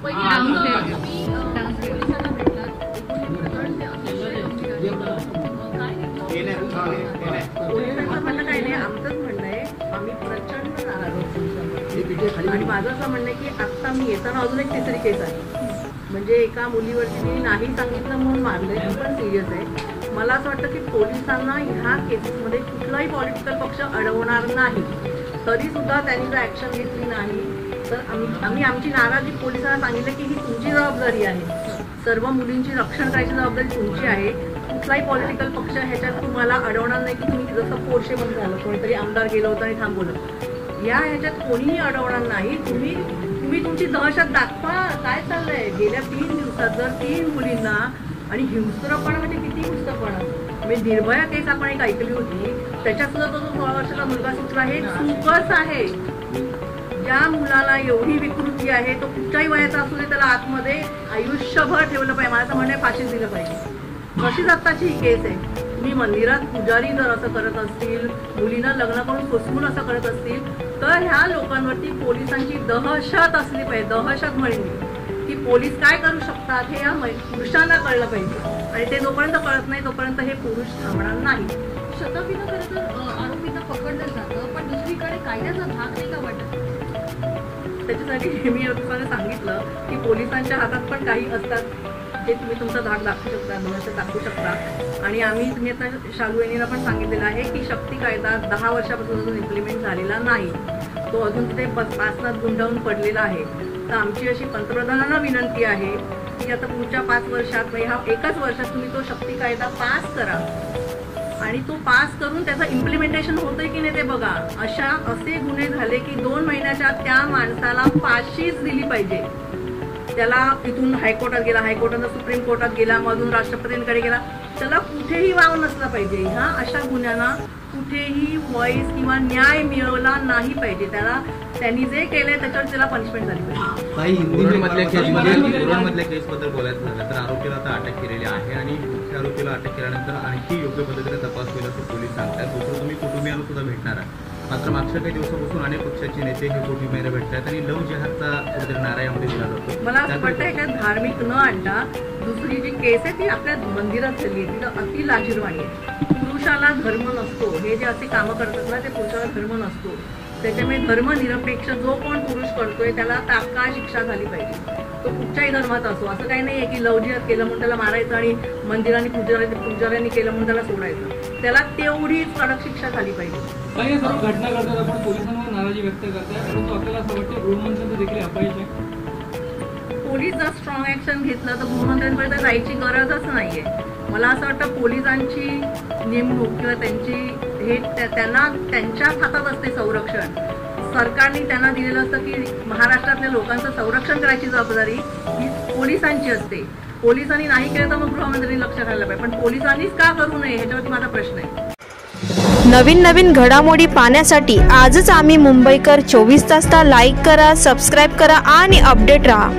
आणि माझं असं म्हणणं आहे की आता मी येताना अजून एक तिसरी केस आहे, म्हणजे एका मुलीवरती मी नाही सांगितलं म्हणून मारले, ती पण सिरियस आहे. मला असं वाटतं की पोलिसांना ह्या केसेसमध्ये कुठलाही पॉलिटिकल पक्ष अडवणार नाही. तरी सुद्धा त्यांनी जर ॲक्शन घेतली नाही तर आम्ही आमची नाराजी पोलिसांना सांगितलं की ही तुमची जबाबदारी आहे, सर्व मुलींची रक्षण करायची जबाबदारी तुमची आहे. कुठलाही पॉलिटिकल पक्ष ह्याच्यात तुम्हाला अडवणार नाही की तुम्ही जसं पोरशे बंद झालं, कोणीतरी आमदार गेलं होतं आणि थांबवलं, या ह्याच्यात कोणीही अडवणार नाही. तुम्ही तुमची दहशत दाखवा. काय चाललंय गेल्या 3 दिवसात जर 3 मुलींना, आणि हिंस्त्रपणा म्हणजे किती हिंस्त्रपणा, म्हणजे निर्भया केस आपण एक ऐकली होती, त्याच्यात सुद्धा तो 16 वर्षाचा मुलगा सुटला, हे चूकच आहे. ज्या मुलाला एवढी विकृती आहे तो कुठच्याही वयाचा असू दे त्याला आतमध्ये आयुष्यभर ठेवलं पाहिजे. मला असं म्हणणं फाशीच दिलं पाहिजे. कशीच आत्ताची ही केस आहे. तुम्ही मंदिरात पुजारी जर असं करत असतील, मुलींना लग्न करून फसवून असं करत असतील, तर ह्या लोकांवरती पोलिसांची दहशत असली पाहिजे. दहशत म्हणजे की पोलीस काय करू शकतात हे या पुरुषांना कळलं पाहिजे, आणि ते जोपर्यंत कळत नाही तोपर्यंत हे पुरुष थांबणार नाही. शतपीनं खरं तर आरोपींना पकडलं जातं, पण दुसरीकडे कायद्याचा भाग नाही का वाटत? त्याच्यासाठी मी तुम्हाला सांगितलं की पोलिसांच्या हातात पण काही असतात जे तुम्ही तुमचा धाक दाखवू शकता, भविष्य दाखवू शकता. आणि तुम्ही आता शालू यांनीला पण सांगितलेलं आहे की शक्ती कायदा 10 वर्षापासून अजून इम्प्लिमेंट झालेला नाही, तो अजून तिथे पासनात गुंडाळून पडलेला आहे. तर आमची अशी पंतप्रधानांना विनंती आहे की आता पुढच्या 5 वर्षात म्हणजे ह्या एकाच वर्षात तुम्ही तो शक्ती कायदा पास करा, आणि तो पास करून त्याचं इम्प्लिमेंटेशन होतंय की नाही ते बघा. असे गुन्हे झाले की 2 महिन्याच्या त्या माणसाला फाशीच दिली पाहिजे. त्याला इथून हायकोर्टात गेला, हायकोर्टानं सुप्रीम कोर्टात गेला, मधून राष्ट्रपतींकडे गेला, त्याला कुठेही वाव नसला पाहिजे. ह्या अशा गुन्ह्यांना कुठेही व्हॉइस किंवा न्याय मिळवला नाही पाहिजे. त्यांनी जे केलंय त्याच्यावर त्याला पनिशमेंट झाली पाहिजे. काही हिंदीमधल्या केसबद्दल बोलायचं झालं तर आरोपीला आता अटक केलेली आहे, आणि मुख्य आरोपीला अटक केल्यानंतर आणखी योग्य पद्धतीने तपास होईल असं पोलीस सांगतात. दुसरं तुम्ही कुटुंबियांना सुद्धा भेटणार आहे. मात्र मागच्या काही दिवसापासून अनेक पक्षाचे नेते हे कुटुंबियांना भेटतात आणि लव जिहादचा कुठेतरी नारा यामध्ये दिला जातो. मला असं वाटतं एका धार्मिक न आणता दुसरी जी केस आहे ती आपल्या मंदिरात झाली आहे, तिथं अति लाजीरवाणी आहे. पुरुषाला धर्म नसतो, हे जे असे कामं करतात ना ते पुरुषाला धर्म नसतो. त्याच्यामुळे धर्मनिरपेक्ष जो कोण पुरुष करतोय त्याला तात्काळ शिक्षा झाली पाहिजे, तो कुठच्याही धर्माचा असो. असं काही नाही आहे की लव जिहाद केलं म्हणून त्याला मारायचं आणि मंदिरांनी पुजाऱ्यांनी केलं म्हणून त्याला सोडायचं. त्याला तेवढीच कडक शिक्षा झाली पाहिजे. काही सर्व घटना घडतात, आपण पोलिसांवर नाराजी व्यक्त करताय, परंतु आपल्याला असं वाटतं गृहमंत्र्यांचं देखील अपयश आहे. पोलीस जर स्ट्रॉंग ॲक्शन घेतलं तर गृहमंत्र्यांपर्यंत जायची गरजच नाही आहे. मला असं वाटतं पोलिसांची नेमणूक किंवा त्यांना त्यांच्याच हातात असते संरक्षण. सरकारने त्यांना दिलेलं असतं की महाराष्ट्रातल्या लोकांचं संरक्षण करायची जबाबदारी ही पोलिसांची असते. पोलिसांनी नाही केलं तर मग गृहमंत्र्यांनी लक्ष घालायला पाहिजे, पण पोलिसांनीच का करू नये ह्याच्यावरती माझा प्रश्न आहे. नवीन घडामोडी पाहण्यासाठी आजच आम्ही मुंबईकर 24 तासला लाईक करा, सबस्क्राईब करा आणि अपडेट राहा.